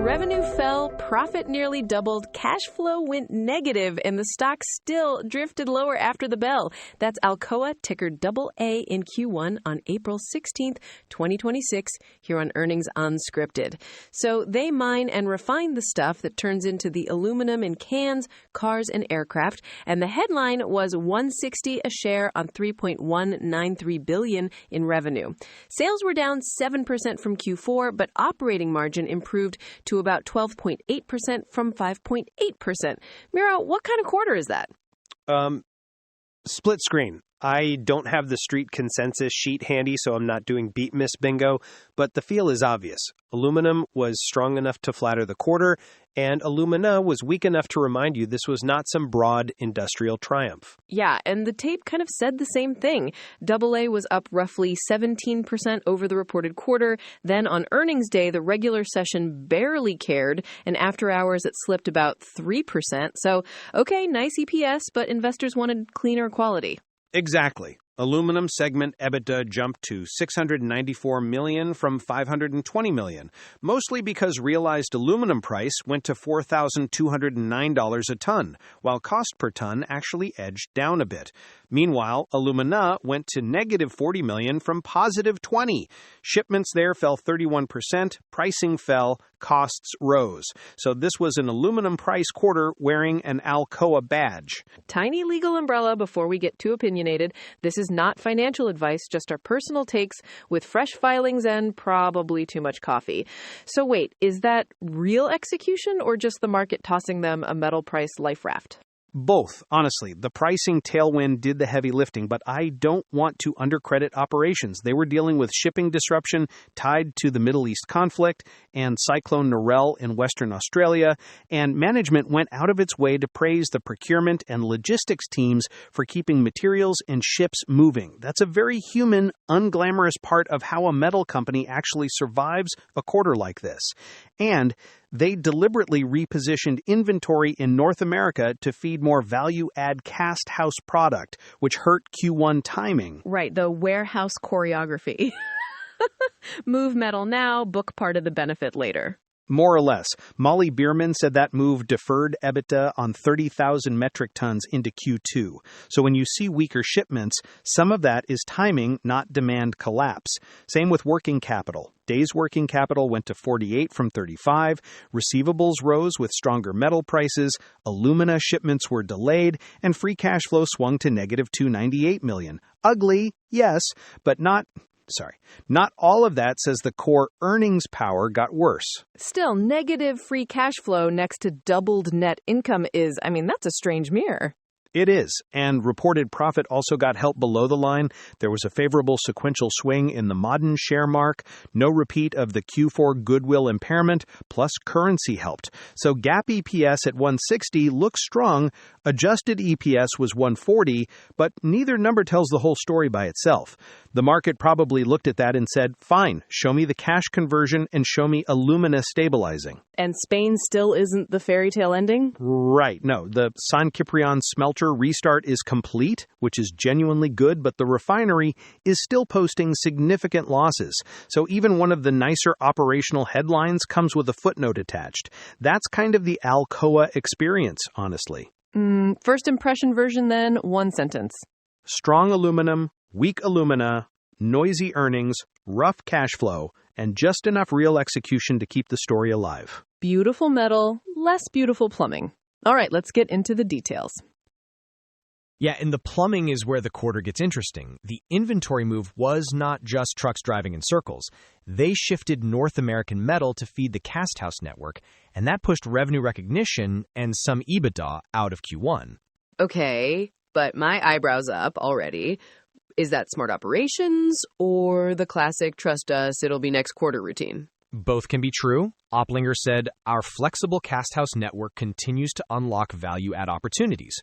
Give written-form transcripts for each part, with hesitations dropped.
Revenue fell, profit nearly doubled, cash flow went negative, and the stock still drifted lower after the bell. That's Alcoa, ticker AA in Q1 on April 16th, 2026, here on Earnings Unscripted. So they mine and refine the stuff that turns into the aluminum in cans, cars, and aircraft, and the headline was $160 a share on $3.193 billion in revenue. Sales were down 7% from Q4, but operating margin improved to about 12.8% from 5.8%. Mira, what kind of quarter is that? Split screen. I don't have the street consensus sheet handy, so I'm not doing beat miss bingo, but the feel is obvious. Aluminum was strong enough to flatter the quarter, and alumina was weak enough to remind you this was not some broad industrial triumph. Yeah, and the tape kind of said the same thing. AA was up roughly 17% over the reported quarter. Then on earnings day, the regular session barely cared, and after hours it slipped about 3%. So, okay, nice EPS, but investors wanted cleaner quality. Exactly. Aluminum segment EBITDA jumped to $694 million from $520 million, mostly because realized aluminum price went to $4,209 a ton, while cost per ton actually edged down a bit. Meanwhile, alumina went to negative $40 million from positive $20. Shipments there fell 31%, pricing fell, costs rose. So this was an aluminum price quarter wearing an Alcoa badge. Tiny legal umbrella before we get too opinionated. This is not financial advice, just our personal takes with fresh filings and probably too much coffee. So wait, is that real execution or just the market tossing them a metal price life raft? Both, honestly. The pricing tailwind did the heavy lifting, but I don't want to undercredit operations. They were dealing with shipping disruption tied to the Middle East conflict and Cyclone Narelle in Western Australia, and management went out of its way to praise the procurement and logistics teams for keeping materials and ships moving. That's a very human, unglamorous part of how a metal company actually survives a quarter like this. And they deliberately repositioned inventory in North America to feed more value-add cast house product, which hurt Q1 timing. Right, the warehouse choreography. Move metal now, book part of the benefit later. More or less. Molly Bierman said that move deferred EBITDA on 30,000 metric tons into Q2. So when you see weaker shipments, some of that is timing, not demand collapse. Same with working capital. Days working capital went to 48 from 35. Receivables rose with stronger metal prices. Alumina shipments were delayed, and free cash flow swung to negative $298 million. Ugly, yes, but not all of that says the core earnings power got worse. Still, negative free cash flow next to doubled net income that's a strange mirror. It is, and reported profit also got help below the line. There was a favorable sequential swing in the Modern share mark, no repeat of the Q4 goodwill impairment, plus currency helped. So GAAP EPS at 160 looks strong, adjusted EPS was 140, but neither number tells the whole story by itself. The market probably looked at that and said, fine, show me the cash conversion and show me alumina stabilizing. And Spain still isn't the fairy tale ending? Right. No, the Ciprián smelter restart is complete, which is genuinely good, but the refinery is still posting significant losses. So even one of the nicer operational headlines comes with a footnote attached. That's kind of the Alcoa experience, honestly. First impression version then, one sentence. Strong aluminum, weak alumina, noisy earnings, rough cash flow, and just enough real execution to keep the story alive. Beautiful metal, less beautiful plumbing. All right, let's get into the details. Yeah, and the plumbing is where the quarter gets interesting. The inventory move was not just trucks driving in circles. They shifted North American metal to feed the cast house network, and that pushed revenue recognition and some EBITDA out of Q1. Okay, but my eyebrows up already. Is that smart operations or the classic trust us, it'll be next quarter routine? Both can be true. Opplinger said, our flexible cast house network continues to unlock value-add opportunities.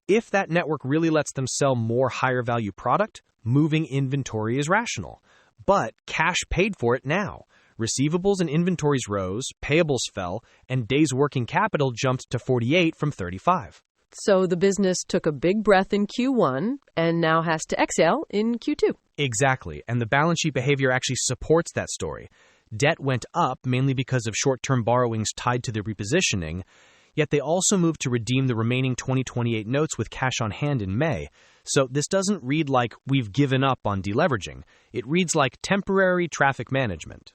If that network really lets them sell more higher-value product, moving inventory is rational. But cash paid for it now. Receivables and inventories rose, payables fell, and days working capital jumped to 48 from 35. So the business took a big breath in Q1 and now has to exhale in Q2. Exactly, and the balance sheet behavior actually supports that story. Debt went up mainly because of short-term borrowings tied to the repositioning, yet they also moved to redeem the remaining 2028 notes with cash on hand in May. So this doesn't read like we've given up on deleveraging. It reads like temporary traffic management.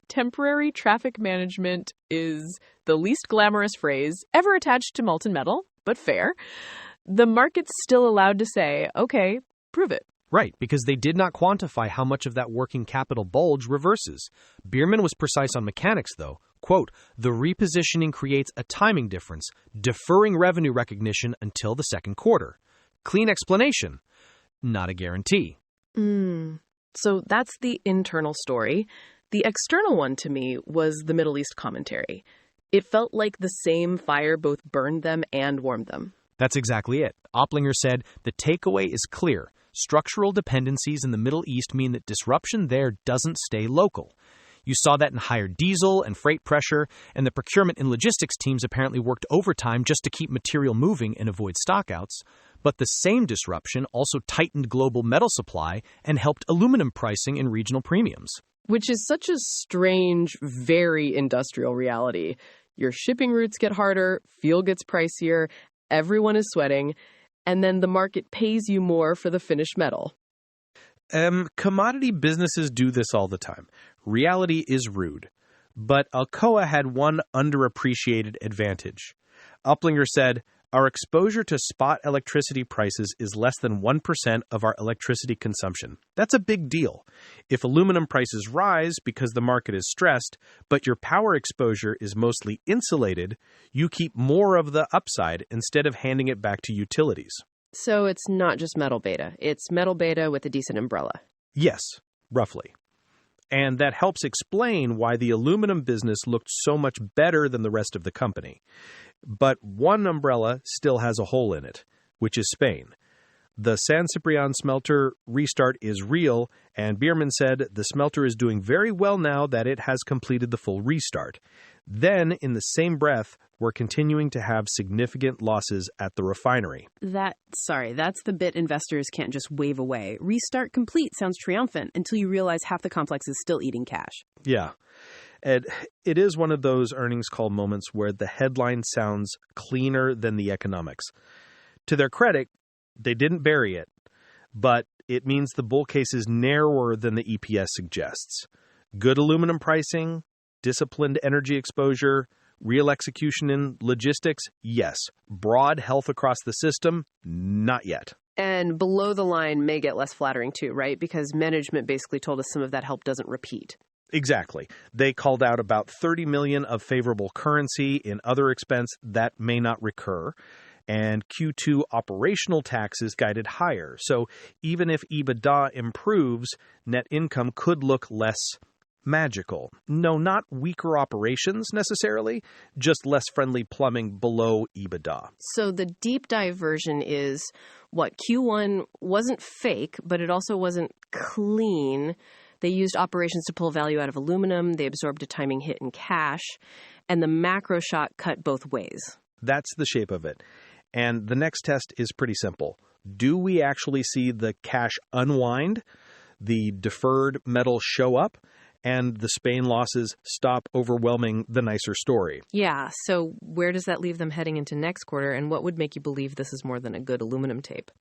Temporary traffic management is the least glamorous phrase ever attached to molten metal, but fair. The market's still allowed to say, okay, prove it. Right, because they did not quantify how much of that working capital bulge reverses. Bierman was precise on mechanics, though. Quote, the repositioning creates a timing difference, deferring revenue recognition until the second quarter. Clean explanation, not a guarantee. So that's the internal story. The external one to me was the Middle East commentary. It felt like the same fire both burned them and warmed them. That's exactly it. Opplinger said, the takeaway is clear. Structural dependencies in the Middle East mean that disruption there doesn't stay local. You saw that in higher diesel and freight pressure, and the procurement and logistics teams apparently worked overtime just to keep material moving and avoid stockouts. But the same disruption also tightened global metal supply and helped aluminum pricing and regional premiums. Which is such a strange, very industrial reality. Your shipping routes get harder, fuel gets pricier, everyone is sweating, and then the market pays you more for the finished metal. Commodity businesses do this all the time. Reality is rude. But Alcoa had one underappreciated advantage. Opplinger said, our exposure to spot electricity prices is less than 1% of our electricity consumption. That's a big deal. If aluminum prices rise because the market is stressed, but your power exposure is mostly insulated, you keep more of the upside instead of handing it back to utilities. So it's not just metal beta. It's metal beta with a decent umbrella. Yes, roughly. And that helps explain why the aluminum business looked so much better than the rest of the company. But one umbrella still has a hole in it, which is Spain. The San Ciprián smelter restart is real, and Bierman said the smelter is doing very well now that it has completed the full restart. Then, in the same breath, we're continuing to have significant losses at the refinery. That's the bit investors can't just wave away. Restart complete sounds triumphant until you realize half the complex is still eating cash. Yeah. And it is one of those earnings call moments where the headline sounds cleaner than the economics. To their credit, they didn't bury it, but it means the bull case is narrower than the EPS suggests. Good aluminum pricing, disciplined energy exposure, real execution in logistics, yes. Broad health across the system, not yet. And below the line may get less flattering too, right? Because management basically told us some of that help doesn't repeat. Exactly. They called out about $30 million of favorable currency in other expense that may not recur. And Q2 operational taxes guided higher. So even if EBITDA improves, net income could look less magical. No, not weaker operations necessarily, just less friendly plumbing below EBITDA. So the deep dive version is what Q1 wasn't fake, but it also wasn't clean. They used operations to pull value out of aluminum. They absorbed a timing hit in cash. And the macro shot cut both ways. That's the shape of it. And the next test is pretty simple. Do we actually see the cash unwind, the deferred metal show up, and the Spain losses stop overwhelming the nicer story? Yeah, so where does that leave them heading into next quarter, and what would make you believe this is more than a good aluminum tape?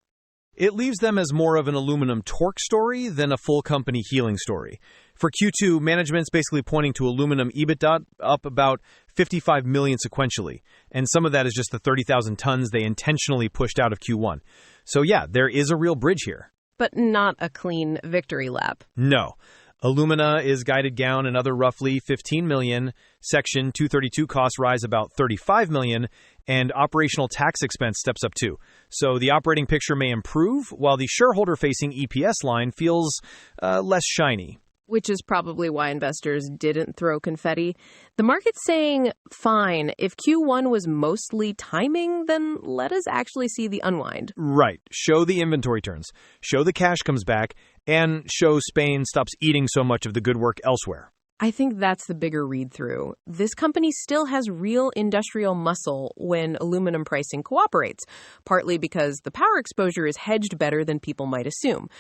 It leaves them as more of an aluminum torque story than a full company healing story. For Q2, management's basically pointing to aluminum EBITDA up about $55 million sequentially, and some of that is just the 30,000 tons they intentionally pushed out of Q1. So yeah, there is a real bridge here. But not a clean victory lap. No. Alumina is guided down another roughly $15 million. Section 232 costs rise about $35 million, and operational tax expense steps up too. So the operating picture may improve, while the shareholder-facing EPS line feels less shiny. Which is probably why investors didn't throw confetti. The market's saying, fine, if Q1 was mostly timing, then let us actually see the unwind. Right. Show the inventory turns, show the cash comes back, and show Spain stops eating so much of the good work elsewhere. I think that's the bigger read-through. This company still has real industrial muscle when aluminum pricing cooperates, partly because the power exposure is hedged better than people might assume.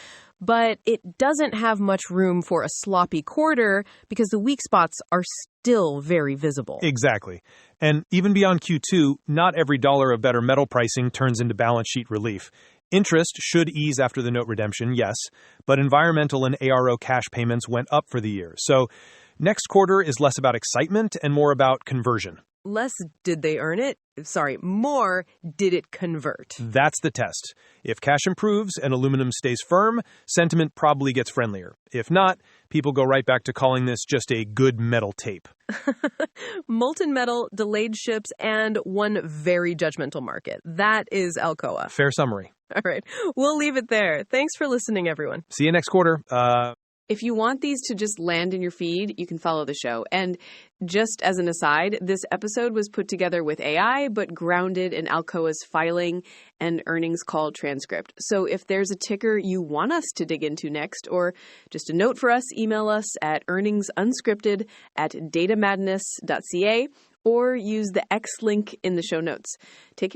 But it doesn't have much room for a sloppy quarter because the weak spots are still very visible. Exactly. And even beyond Q2, not every dollar of better metal pricing turns into balance sheet relief. Interest should ease after the note redemption, yes, but environmental and ARO cash payments went up for the year. So next quarter is less about excitement and more about conversion. Less did they earn it? Sorry, more did it convert? That's the test. If cash improves and aluminum stays firm, sentiment probably gets friendlier. If not, people go right back to calling this just a good metal tape. Molten metal, delayed ships, and one very judgmental market. That is Alcoa. Fair summary. All right. We'll leave it there. Thanks for listening, everyone. See you next quarter. If you want these to just land in your feed, you can follow the show. And just as an aside, this episode was put together with AI, but grounded in Alcoa's filing and earnings call transcript. So if there's a ticker you want us to dig into next, or just a note for us, email us at earningsunscripted@datamadness.ca or use the X link in the show notes. Take care.